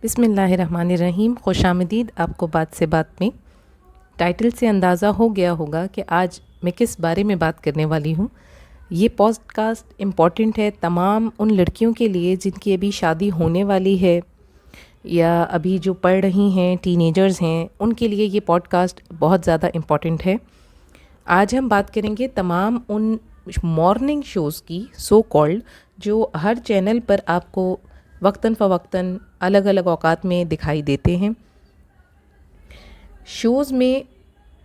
बिस्मिल्लाहिर्रहमानिर्रहीम। खुशामदीद आपको बात से बात में। टाइटल से अंदाज़ा हो गया होगा कि आज मैं किस बारे में बात करने वाली हूँ। ये पॉडकास्ट इम्पॉर्टेंट है तमाम उन लड़कियों के लिए जिनकी अभी शादी होने वाली है या अभी जो पढ़ रही हैं, टीनेजर्स हैं, उनके लिए ये पॉडकास्ट बहुत ज़्यादा इम्पॉर्टेंट है। आज हम बात करेंगे तमाम उन मॉर्निंग शोज़ की, सो कॉल्ड, जो हर चैनल पर आपको वक्तन फ़वक्तन अलग अलग औकात में दिखाई देते हैं। शोज़ में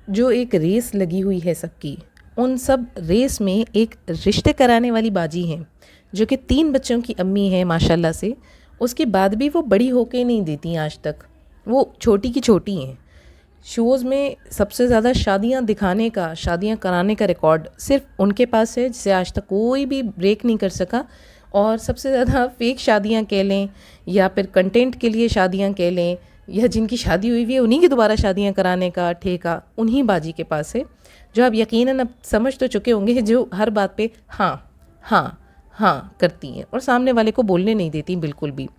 जो एक रेस लगी हुई है सबकी, उन सब रेस में एक रिश्ते कराने वाली बाजी हैं जो कि 3 बच्चों की अम्मी है माशाल्लाह से। उसके बाद भी वो बड़ी होके नहीं देती आज तक, वो छोटी की छोटी हैं। शोज़ में सबसे ज़्यादा शादियां दिखाने का, शादियां कराने का रिकॉर्ड सिर्फ उनके पास है जिसे आज तक कोई भी ब्रेक नहीं कर सका। और सबसे ज़्यादा फेक शादियां कह लें या फिर कंटेंट के लिए शादियां कह लें, या जिनकी शादी हुई हुई है उन्हीं की दोबारा शादियां कराने का ठेका उन्हीं बाजी के पास है, जो आप यकीनन अब समझ तो चुके होंगे, जो हर बात पे हाँ हाँ हाँ करती हैं और सामने वाले को बोलने नहीं देती बिल्कुल भी।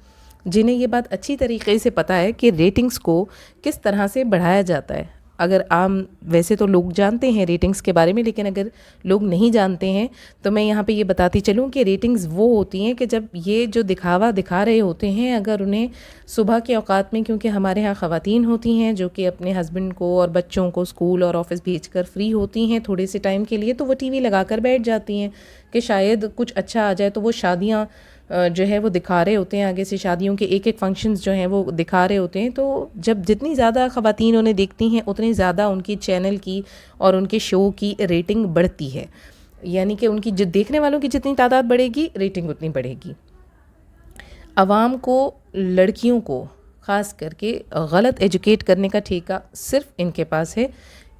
जिन्हें ये बात अच्छी तरीके से पता है कि रेटिंग्स को किस तरह से बढ़ाया जाता है। अगर आम वैसे तो लोग जानते हैं रेटिंग्स के बारे में, लेकिन अगर लोग नहीं जानते हैं तो मैं यहाँ पे ये बताती चलूँ कि रेटिंग्स वो होती हैं कि जब ये जो दिखावा दिखा रहे होते हैं, अगर उन्हें सुबह के औकात में, क्योंकि हमारे यहाँ ख़वातीन होती हैं जो कि अपने हस्बैंड को और बच्चों को स्कूल और ऑफिस भेजकर फ्री होती हैं थोड़े से टाइम के लिए, तो वो टीवी लगा कर बैठ जाती हैं कि शायद कुछ अच्छा आ जाए। तो वो शादियाँ जो है वो दिखा रहे होते हैं, आगे से शादियों के एक एक फंक्शंस जो हैं वो दिखा रहे होते हैं। तो जब जितनी ज़्यादा ख़वातीन उन्हें देखती हैं उतनी ज़्यादा उनकी चैनल की और उनके शो की रेटिंग बढ़ती है, यानी कि उनकी जो देखने वालों की जितनी तादाद बढ़ेगी रेटिंग उतनी बढ़ेगी। आवाम को, लड़कियों को ख़ास करके गलत एजुकेट करने का ठेका सिर्फ इनके पास है।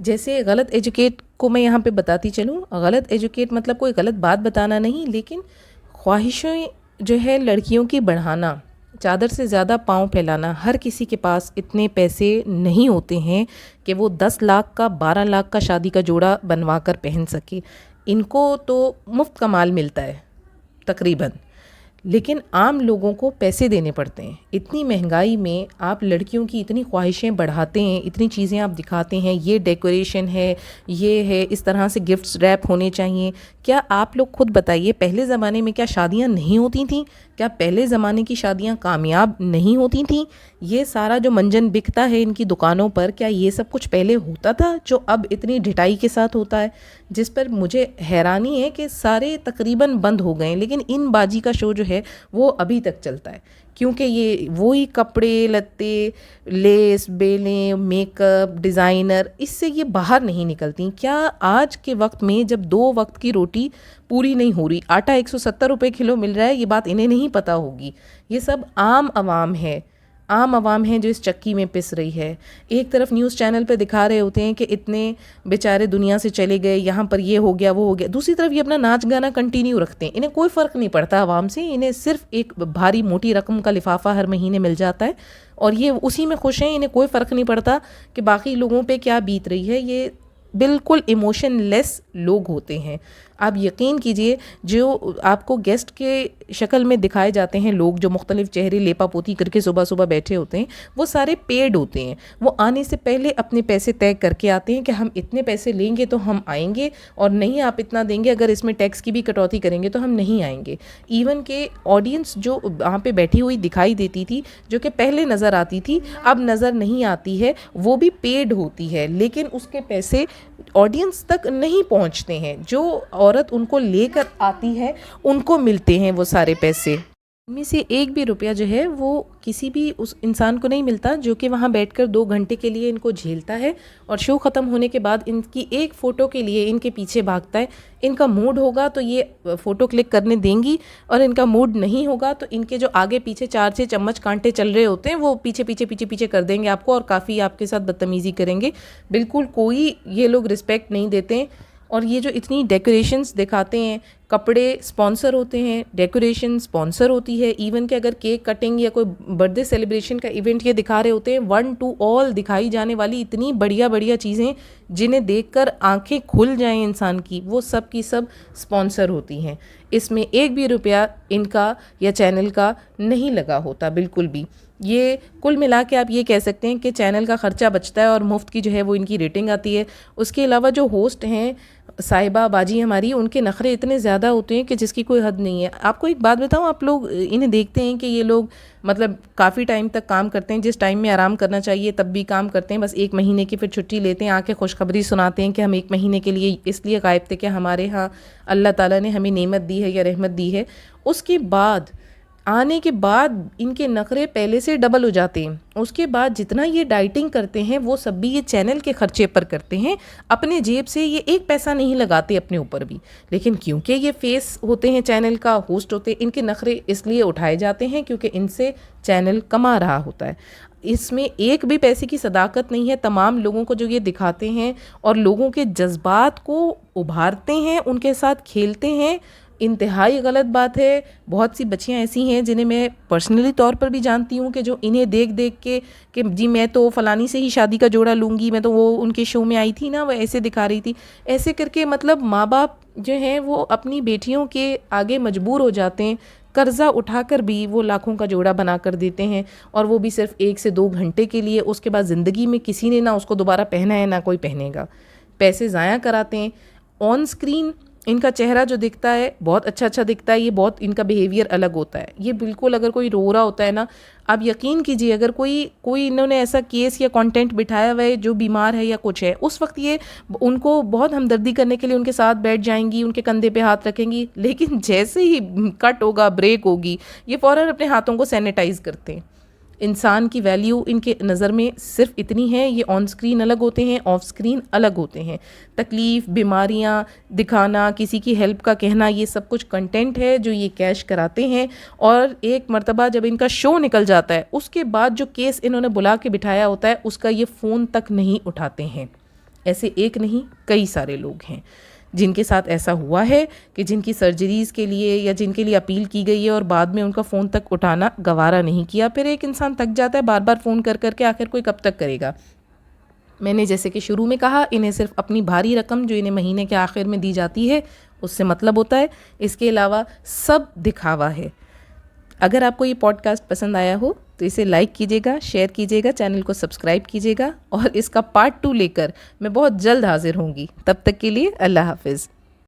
जैसे गलत एजुकेट को मैं यहाँ पे बताती चलूँ, गलत एजुकेट मतलब कोई गलत बात बताना नहीं, लेकिन ख्वाहिशें जो है लड़कियों की बढ़ाना, चादर से ज़्यादा पाँव फैलाना। हर किसी के पास इतने पैसे नहीं होते हैं कि वो 10 लाख का, 12 लाख का शादी का जोड़ा बनवा कर पहन सके। इनको तो मुफ्त का माल मिलता है तकरीबन, लेकिन आम लोगों को पैसे देने पड़ते हैं। इतनी महंगाई में आप लड़कियों की इतनी ख्वाहिशें बढ़ाते हैं, इतनी चीज़ें आप दिखाते हैं, ये डेकोरेशन है, ये है, इस तरह से गिफ्ट्स रैप होने चाहिए। क्या आप लोग खुद बताइए, पहले ज़माने में क्या शादियां नहीं होती थीं? क्या पहले ज़माने की शादियां कामयाब नहीं होती थीं? ये सारा जो मंजन बिकता है इनकी दुकानों पर, क्या ये सब कुछ पहले होता था जो अब इतनी ढिठाई के साथ होता है? जिस पर मुझे हैरानी है कि सारे तकरीबन बंद हो गए, लेकिन इन बाजी का शो जो है वो अभी तक चलता है, क्योंकि ये वही कपड़े लत्ते, लेस, बेलें, मेकअप, डिज़ाइनर, इससे ये बाहर नहीं निकलती। क्या आज के वक्त में जब 2 वक्त की रोटी पूरी नहीं हो रही, आटा 170 रुपये किलो मिल रहा है, ये बात इन्हें नहीं पता होगी। ये सब आम आवाम है, आम आवाम है जो इस चक्की में पिस रही है। एक तरफ न्यूज़ चैनल पे दिखा रहे होते हैं कि इतने बेचारे दुनिया से चले गए, यहाँ पर ये हो गया, वो हो गया। दूसरी तरफ ये अपना नाच गाना कंटिन्यू रखते हैं। इन्हें कोई फ़र्क नहीं पड़ता आवाम से, इन्हें सिर्फ एक भारी मोटी रकम का लिफाफा हर महीने मिल जाता है और ये उसी में खुश हैं। इन्हें कोई फ़र्क नहीं पड़ता कि बाकी लोगों पे क्या बीत रही है। ये बिल्कुल इमोशनलेस लोग होते हैं। आप यकीन कीजिए, जो आपको गेस्ट के शक्ल में दिखाए जाते हैं लोग, जो मुख्तलिफ चेहरे लेपा पोती करके सुबह सुबह बैठे होते हैं, वो सारे पेड होते हैं। वो आने से पहले अपने पैसे तय करके आते हैं कि हम इतने पैसे लेंगे तो हम आएंगे, और नहीं आप इतना देंगे, अगर इसमें टैक्स की भी कटौती करेंगे तो हम नहीं आएंगे। इवन के ऑडियंस जो वहाँ पे बैठी हुई दिखाई देती थी, जो कि पहले नज़र आती थी अब नज़र नहीं आती है, वो भी पेड होती है, लेकिन उसके पैसे ऑडियंस तक नहीं पहुंचते हैं। जो औरत उनको लेकर आती है उनको मिलते हैं वो सारे पैसे। इनमें से एक भी रुपया जो है वो किसी भी उस इंसान को नहीं मिलता जो कि वहाँ बैठकर 2 घंटे के लिए इनको झेलता है और शो ख़त्म होने के बाद इनकी एक फ़ोटो के लिए इनके पीछे भागता है। इनका मूड होगा तो ये फ़ोटो क्लिक करने देंगी, और इनका मूड नहीं होगा तो इनके जो आगे पीछे 4-6 चम्मच कांटे चल रहे होते हैं वो पीछे पीछे पीछे पीछे कर देंगे आपको, और काफ़ी आपके साथ बदतमीज़ी करेंगे। बिल्कुल कोई ये लोग रिस्पेक्ट नहीं देते हैं। और ये जो इतनी डेकोरेशंस दिखाते हैं, कपड़े स्पॉन्सर होते हैं, डेकोरेशन स्पॉन्सर होती है, इवन कि अगर केक कटिंग या कोई बर्थडे सेलिब्रेशन का इवेंट ये दिखा रहे होते हैं, 1 to all दिखाई जाने वाली इतनी बढ़िया बढ़िया चीज़ें जिन्हें देखकर आंखें खुल जाएं इंसान की, वो सब की सब स्पॉन्सर होती हैं। इसमें एक भी रुपया इनका या चैनल का नहीं लगा होता बिल्कुल भी। ये कुल मिला के आप ये कह सकते हैं कि चैनल का ख़र्चा बचता है और मुफ्त की जो है वो इनकी रेटिंग आती है। उसके अलावा जो होस्ट हैं साहिबा बाजी हमारी, उनके नखरे इतने ज़्यादा होते हैं कि जिसकी कोई हद नहीं है। आपको एक बात बताऊं, आप लोग इन्हें देखते हैं कि ये लोग मतलब काफ़ी टाइम तक काम करते हैं, जिस टाइम में आराम करना चाहिए तब भी काम करते हैं, बस 1 महीने की फिर छुट्टी लेते हैं, आके खुशखबरी सुनाते हैं कि हम 1 महीने के लिए इसलिए गायब थे कि हमारे यहाँ अल्लाह ताला ने हमें नेमत दी है या रहमत दी है। उसके बाद आने के बाद इनके नखरे पहले से डबल हो जाते हैं। उसके बाद जितना ये डाइटिंग करते हैं वो सब भी ये चैनल के खर्चे पर करते हैं, अपने जेब से ये 1 पैसा नहीं लगाते अपने ऊपर भी। लेकिन क्योंकि ये फेस होते हैं, चैनल का होस्ट होते हैं, इनके नखरे इसलिए उठाए जाते हैं क्योंकि इनसे चैनल कमा रहा होता है। इसमें एक भी पैसे की सदाकत नहीं है। तमाम लोगों को जो ये दिखाते हैं और लोगों के जज्बात को उभारते हैं, उनके साथ खेलते हैं, इंतहाई गलत बात है। बहुत सी बच्चियां ऐसी हैं जिन्हें मैं पर्सनली तौर पर भी जानती हूँ कि जो इन्हें देख देख के कि जी मैं तो फ़लानी से ही शादी का जोड़ा लूँगी, मैं तो वो उनके शो में आई थी ना, वो ऐसे दिखा रही थी, ऐसे करके मतलब माँ बाप जो हैं वो अपनी बेटियों के आगे मजबूर हो जाते हैं। कर्ज़ा उठाकर भी वो लाखों का जोड़ा बना कर देते हैं, और वो भी सिर्फ 1 से 2 घंटे के लिए। उसके बाद ज़िंदगी में किसी ने ना उसको दोबारा पहना है ना कोई पहनेगा। पैसे ज़ाया कराते हैं। ऑन स्क्रीन इनका चेहरा जो दिखता है बहुत अच्छा दिखता है, ये बहुत इनका बिहेवियर अलग होता है। ये बिल्कुल अगर कोई रो रहा होता है ना, आप यकीन कीजिए अगर कोई इन्होंने ऐसा केस या कंटेंट बिठाया हुआ है जो बीमार है या कुछ है, उस वक्त ये उनको बहुत हमदर्दी करने के लिए उनके साथ बैठ जाएंगी, उनके कंधे पे हाथ रखेंगी। लेकिन जैसे ही कट होगा, ब्रेक होगी, ये फ़ौरन अपने हाथों को सैनिटाइज करते हैं। इंसान की वैल्यू इनके नज़र में सिर्फ इतनी है, ये ऑन स्क्रीन अलग होते हैं, ऑफ स्क्रीन अलग होते हैं। तकलीफ़, बीमारियां दिखाना, किसी की हेल्प का कहना, ये सब कुछ कंटेंट है जो ये कैश कराते हैं। और एक मर्तबा जब इनका शो निकल जाता है, उसके बाद जो केस इन्होंने बुला के बिठाया होता है उसका ये फ़ोन तक नहीं उठाते हैं। ऐसे एक नहीं कई सारे लोग हैं जिनके साथ ऐसा हुआ है कि जिनकी सर्जरीज़ के लिए या जिनके लिए अपील की गई है और बाद में उनका फ़ोन तक उठाना गवारा नहीं किया। फिर एक इंसान थक जाता है बार बार फ़ोन कर कर के, आखिर कोई कब तक करेगा। मैंने जैसे कि शुरू में कहा, इन्हें सिर्फ अपनी भारी रकम जो इन्हें महीने के आखिर में दी जाती है उससे मतलब होता है। इसके अलावा सब दिखावा है। अगर आपको ये पॉडकास्ट पसंद आया हो तो इसे लाइक कीजिएगा, शेयर कीजिएगा, चैनल को सब्सक्राइब कीजिएगा, और इसका पार्ट 2 लेकर मैं बहुत जल्द हाजिर होंगी। तब तक के लिए अल्लाह हाफिज़।